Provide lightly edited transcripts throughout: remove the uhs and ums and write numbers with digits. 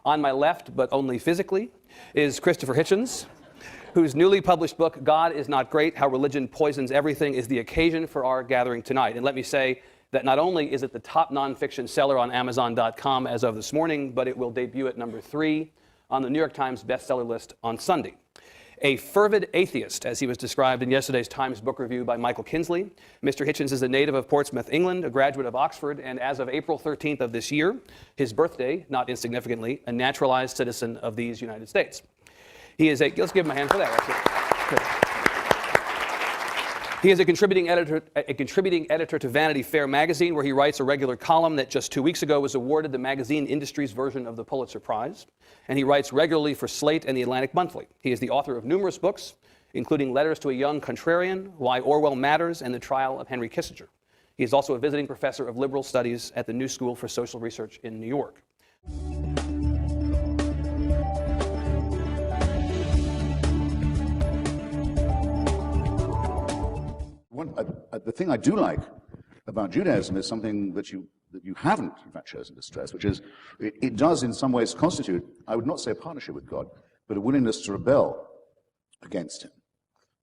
On my left, but only physically, is Christopher Hitchens, whose newly published book, God is Not Great, How Religion Poisons Everything, is the occasion for our gathering tonight. And let me say that not only is it the top nonfiction seller on Amazon.com as of this morning, but it will debut at number 3 on the New York Times bestseller list on Sunday. A fervid atheist, as he was described in yesterday's Times Book Review by Michael Kinsley, Mr. Hitchens is a native of Portsmouth, England, a graduate of Oxford, and as of April 13th of this year, his birthday, not insignificantly, a naturalized citizen of these United States. He is let's give him a hand for that. He is a contributing editor to Vanity Fair magazine, where he writes a regular column that just 2 weeks ago was awarded the magazine industry's version of the Pulitzer Prize. And he writes regularly for Slate and the Atlantic Monthly. He is the author of numerous books, including Letters to a Young Contrarian, Why Orwell Matters, and The Trial of Henry Kissinger. He is also a visiting professor of liberal studies at the New School for Social Research in New York. The thing I do like about Judaism is something that you haven't, in fact, chosen to stress, which is it does in some ways constitute, I would not say a partnership with God, but a willingness to rebel against him.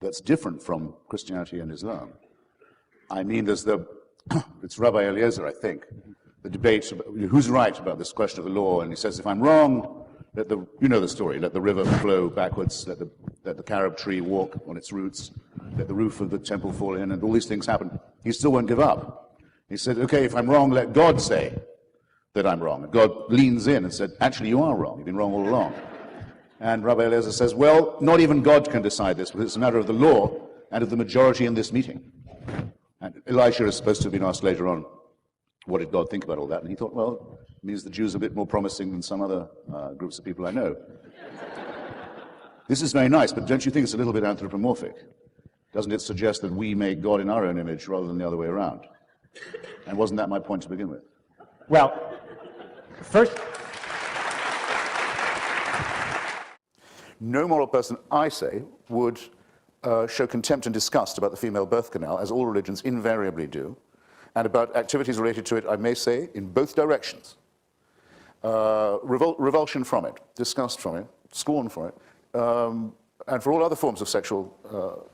That's different from Christianity and Islam. I mean, there's it's Rabbi Eliezer, I think, the debate about who's right about this question of the law, and he says, if I'm wrong, you know the story, let the river flow backwards, let the carob tree walk on its roots, let the roof of the temple fall in, and all these things happen. He still won't give up. He said, okay, if I'm wrong, let God say that I'm wrong. And God leans in and said, actually, you are wrong. You've been wrong all along. And Rabbi Eliezer says, well, not even God can decide this, because it's a matter of the law and of the majority in this meeting. And Elisha is supposed to have been asked later on, what did God think about all that? And he thought, well, it means the Jews are a bit more promising than some other groups of people I know. This is very nice, but don't you think it's a little bit anthropomorphic? Doesn't it suggest that we make God in our own image rather than the other way around? And wasn't that my point to begin with? Well, first... No moral person, I say, would show contempt and disgust about the female birth canal, as all religions invariably do, and about activities related to it, I may say, in both directions. Revulsion from it, disgust from it, scorn for it, and for all other forms of sexual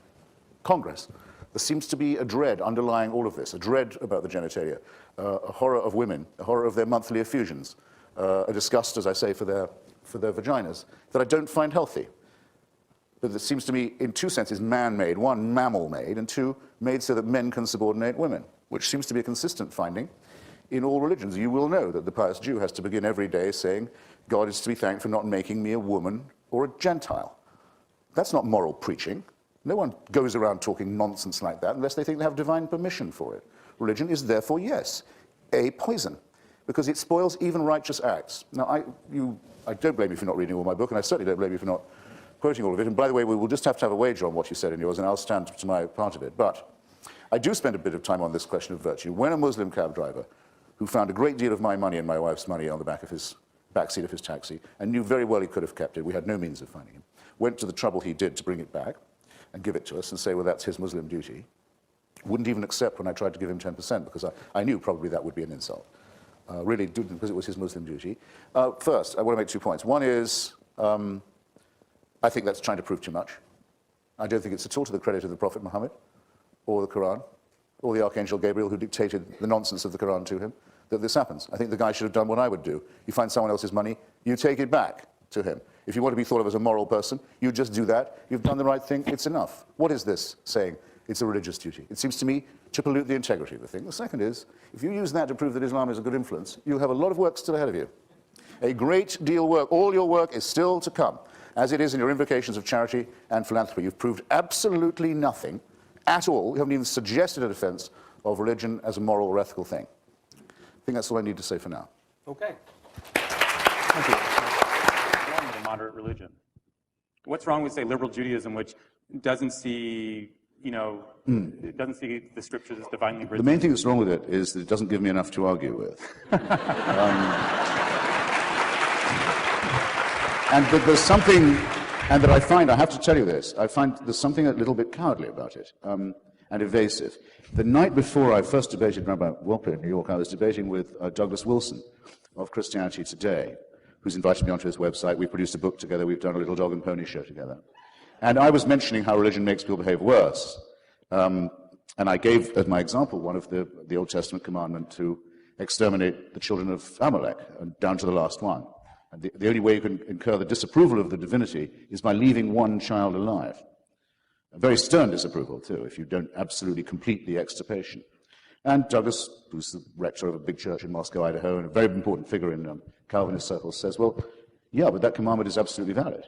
congress. There seems to be a dread underlying all of this, a dread about the genitalia, a horror of women, a horror of their monthly effusions, a disgust, as I say, for their vaginas, that I don't find healthy. But it seems to me, in two senses, man-made. One, mammal-made, and two, made so that men can subordinate women, which seems to be a consistent finding in all religions. You will know that the pious Jew has to begin every day saying, God is to be thanked for not making me a woman or a Gentile. That's not moral preaching. No one goes around talking nonsense like that unless they think they have divine permission for it. Religion is therefore, yes, a poison, because it spoils even righteous acts. Now, I don't blame you for not reading all my book, and I certainly don't blame you for not quoting all of it. And by the way, we will just have to have a wager on what you said in yours, and I'll stand to my part of it. But I do spend a bit of time on this question of virtue. When a Muslim cab driver, who found a great deal of my money and my wife's money on the backseat of his taxi, and knew very well he could have kept it, we had no means of finding him, went to the trouble he did to bring it back and give it to us and say, well, that's his Muslim duty, wouldn't even accept when I tried to give him 10%, because I knew probably that would be an insult. Really didn't, because it was his Muslim duty. First, I want to make 2 points. One is, I think that's trying to prove too much. I don't think it's at all to the credit of the Prophet Muhammad, or the Quran, or the Archangel Gabriel, who dictated the nonsense of the Quran to him, that this happens. I think the guy should have done what I would do. You find someone else's money, you take it back to him. If you want to be thought of as a moral person, you just do that. You've done the right thing. It's enough. What is this saying? It's a religious duty. It seems to me to pollute the integrity of the thing. The second is, if you use that to prove that Islam is a good influence, you'll have a lot of work still ahead of you. A great deal of work. All your work is still to come, as it is in your invocations of charity and philanthropy. You've proved absolutely nothing at all. You haven't even suggested a defense of religion as a moral or ethical thing. I think that's all I need to say for now. Okay. Thank you. What's wrong with a moderate religion? What's wrong with, say, liberal Judaism, which doesn't see, it doesn't see the scriptures as divinely written? The main thing that's wrong with it is that it doesn't give me enough to argue with. But there's something, and that I have to tell you this, I find there's something a little bit cowardly about it, and evasive. The night before I first debated Rabbi Wolpe in New York, I was debating with Douglas Wilson of Christianity Today, who's invited me onto his website. We've produced a book together. We've done a little dog and pony show together. And I was mentioning how religion makes people behave worse. And I gave, as my example, one of the Old Testament commandment to exterminate the children of Amalek, down to the last one. And the only way you can incur the disapproval of the divinity is by leaving one child alive. A very stern disapproval, too, if you don't absolutely complete the extirpation. And Douglas, who's the rector of a big church in Moscow, Idaho, and a very important figure in Calvinist circles, says, well, yeah, but that commandment is absolutely valid.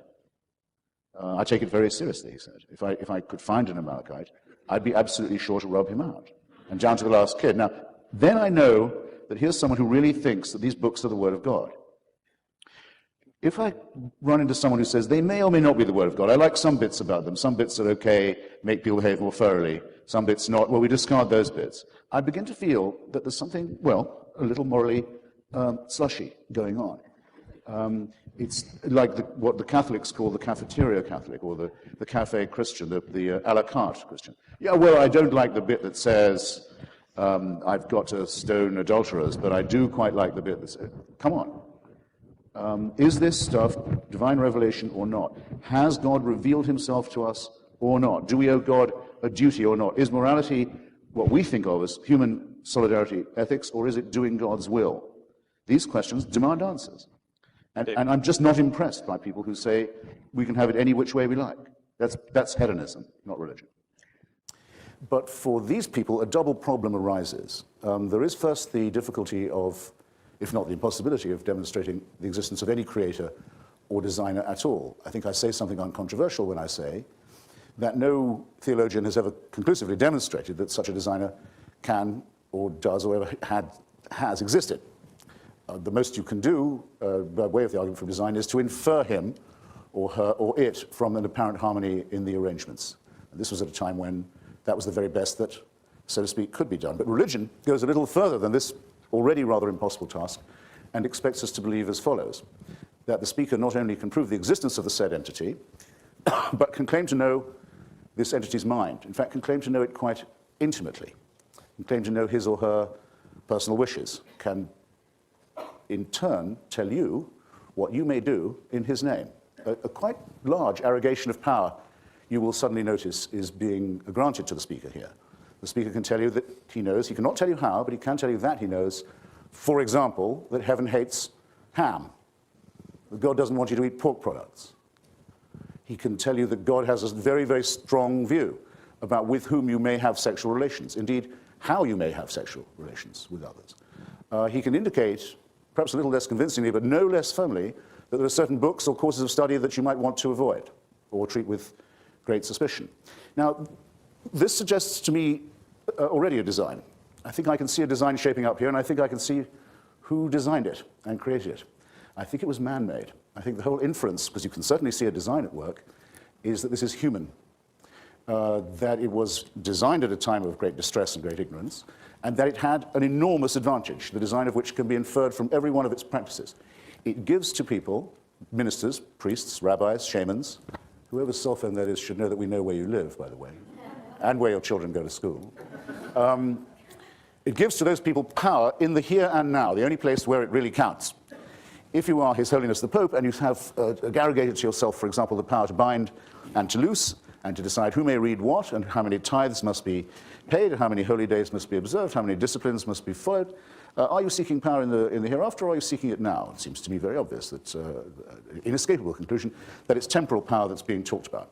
I take it very seriously, he said. If I could find an Amalekite, I'd be absolutely sure to rub him out, and down to the last kid. Now, then I know that here's someone who really thinks that these books are the Word of God. If I run into someone who says they may or may not be the Word of God, I like some bits about them, some bits are okay, make people behave more thoroughly, some bits not, well, we discard those bits. I begin to feel that there's something, well, a little morally slushy going on. It's like what the Catholics call the cafeteria Catholic, or the cafe Christian, the a la carte Christian. Yeah, well, I don't like the bit that says, I've got to stone adulterers, but I do quite like the bit that says, come on. Is this stuff divine revelation or not? Has God revealed himself to us or not? Do we owe God a duty or not? Is morality what we think of as human solidarity ethics, or is it doing God's will? These questions demand answers. And I'm just not impressed by people who say we can have it any which way we like. That's hedonism, not religion. But for these people, a double problem arises. There is first the difficulty of, if not the impossibility, of demonstrating the existence of any creator or designer at all. I think I say something uncontroversial when I say that no theologian has ever conclusively demonstrated that such a designer can or does or ever has existed. The most you can do, by way of the argument from design, is to infer him or her or it from an apparent harmony in the arrangements. And this was at a time when that was the very best that, so to speak, could be done. But religion goes a little further than this already rather impossible task and expects us to believe as follows: that the speaker not only can prove the existence of the said entity, but can claim to know this entity's mind. In fact, can claim to know it quite intimately, can claim to know his or her personal wishes, can in turn tell you what you may do in his name. A quite large arrogation of power, you will suddenly notice, is being granted to the speaker here. The speaker can tell you that he knows, he cannot tell you how, but he can tell you that he knows, for example, that heaven hates ham, that God doesn't want you to eat pork products. He can tell you that God has a very, very strong view about with whom you may have sexual relations, indeed, how you may have sexual relations with others. He can indicate, perhaps a little less convincingly, but no less firmly, that there are certain books or courses of study that you might want to avoid or treat with great suspicion. Now, this suggests to me already a design. I think I can see a design shaping up here, and I think I can see who designed it and created it. I think it was man-made. I think the whole inference, because you can certainly see a design at work, is that this is human, that it was designed at a time of great distress and great ignorance, and that it had an enormous advantage, the design of which can be inferred from every one of its practices. It gives to people, ministers, priests, rabbis, shamans, whoever's cell phone that is should know that we know where you live, by the way, and where your children go to school. It gives to those people power in the here and now, the only place where it really counts. If you are His Holiness the Pope and you have arrogated to yourself, for example, the power to bind and to loose, and to decide who may read what, and how many tithes must be paid, how many holy days must be observed, how many disciplines must be followed, are you seeking power in the hereafter, or are you seeking it now? It seems to me very obvious that, inescapable conclusion, that it's temporal power that's being talked about.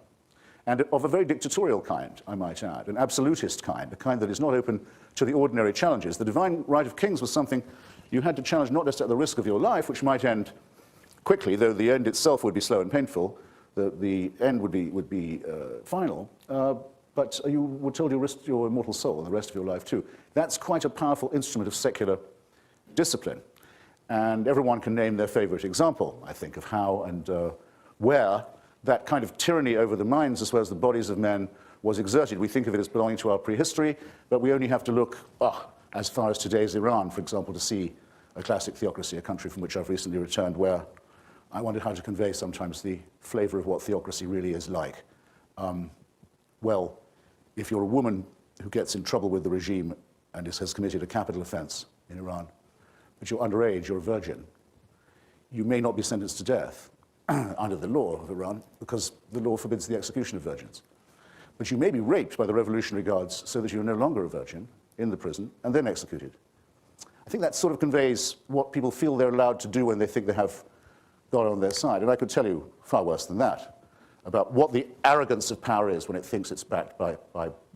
And of a very dictatorial kind, I might add, an absolutist kind, a kind that is not open to the ordinary challenges. The divine right of kings was something you had to challenge not just at the risk of your life, which might end quickly, though the end itself would be slow and painful. The end would be final, but you were told you risked your immortal soul and the rest of your life too. That's quite a powerful instrument of secular discipline. And everyone can name their favorite example, I think, of how and where that kind of tyranny over the minds as well as the bodies of men was exerted. We think of it as belonging to our prehistory, but we only have to look as far as today's Iran, for example, to see a classic theocracy, a country from which I've recently returned, where I wondered how to convey sometimes the flavor of what theocracy really is like. Well, if you're a woman who gets in trouble with the regime and has committed a capital offense in Iran, but you're underage, you're a virgin, you may not be sentenced to death under the law of Iran, because the law forbids the execution of virgins. But you may be raped by the revolutionary guards so that you're no longer a virgin in the prison and then executed. I think that sort of conveys what people feel they're allowed to do when they think they have God on their side. And I could tell you far worse than that about what the arrogance of power is when it thinks it's backed by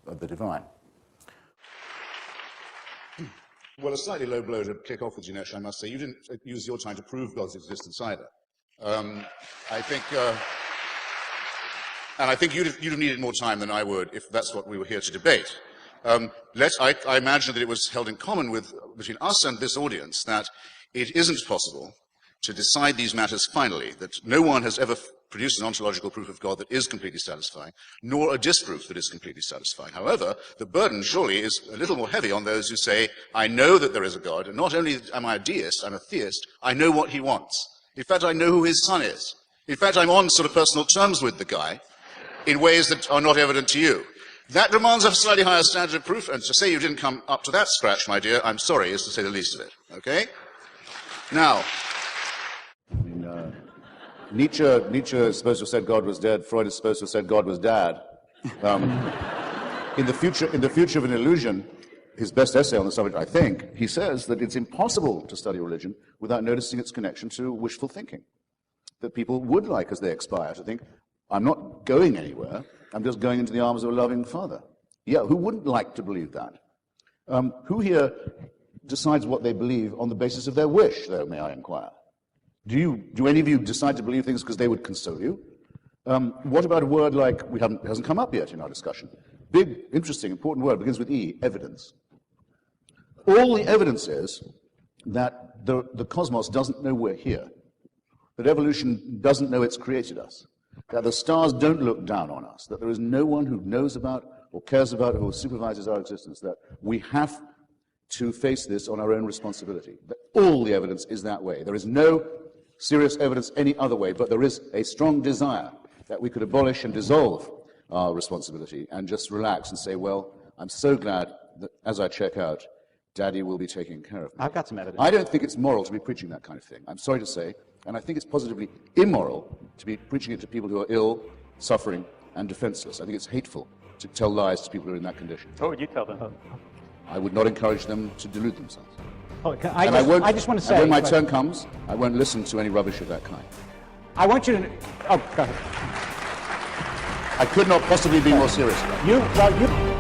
the divine. Well, a slightly low blow to kick off with, Dinesh, I must say. You didn't use your time to prove God's existence either. I think, and I think you'd have needed more time than I would if that's what we were here to debate. I imagine that it was held in common between us and this audience that it isn't possible to decide these matters finally, that no one has ever produced an ontological proof of God that is completely satisfying, nor a disproof that is completely satisfying. However, the burden surely is a little more heavy on those who say, I know that there is a God, and not only am I a deist, I'm a theist, I know what he wants. In fact, I know who his son is. In fact, I'm on sort of personal terms with the guy in ways that are not evident to you. That demands a slightly higher standard of proof, and to say you didn't come up to that scratch, my dear, I'm sorry, is to say the least of it. Okay? Now, Nietzsche is supposed to have said God was dead. Freud is supposed to have said God was dad. In the future of an illusion, his best essay on the subject, I think, he says that it's impossible to study religion without noticing its connection to wishful thinking. That people would like, as they expire, to think, I'm not going anywhere, I'm just going into the arms of a loving father. Yeah, who wouldn't like to believe that? Who here decides what they believe on the basis of their wish, though, may I inquire? Do any of you decide to believe things because they would console you? What about a word like, it hasn't come up yet in our discussion. Big, interesting, important word, begins with E, evidence. All the evidence is that the cosmos doesn't know we're here, that evolution doesn't know it's created us, that the stars don't look down on us, that there is no one who knows about or cares about or supervises our existence, that we have to face this on our own responsibility. That all the evidence is that way. There is no serious evidence any other way, but there is a strong desire that we could abolish and dissolve our responsibility and just relax and say, well, I'm so glad that as I check out, Daddy will be taking care of me. I've got some evidence. I don't think it's moral to be preaching that kind of thing. I'm sorry to say, and I think it's positively immoral to be preaching it to people who are ill, suffering, and defenseless. I think it's hateful to tell lies to people who are in that condition. What would you tell them? I would not encourage them to delude themselves. I just want to say, and when my turn comes, I won't listen to any rubbish of that kind. I want you to. Oh, go ahead. I could not possibly be more serious about it.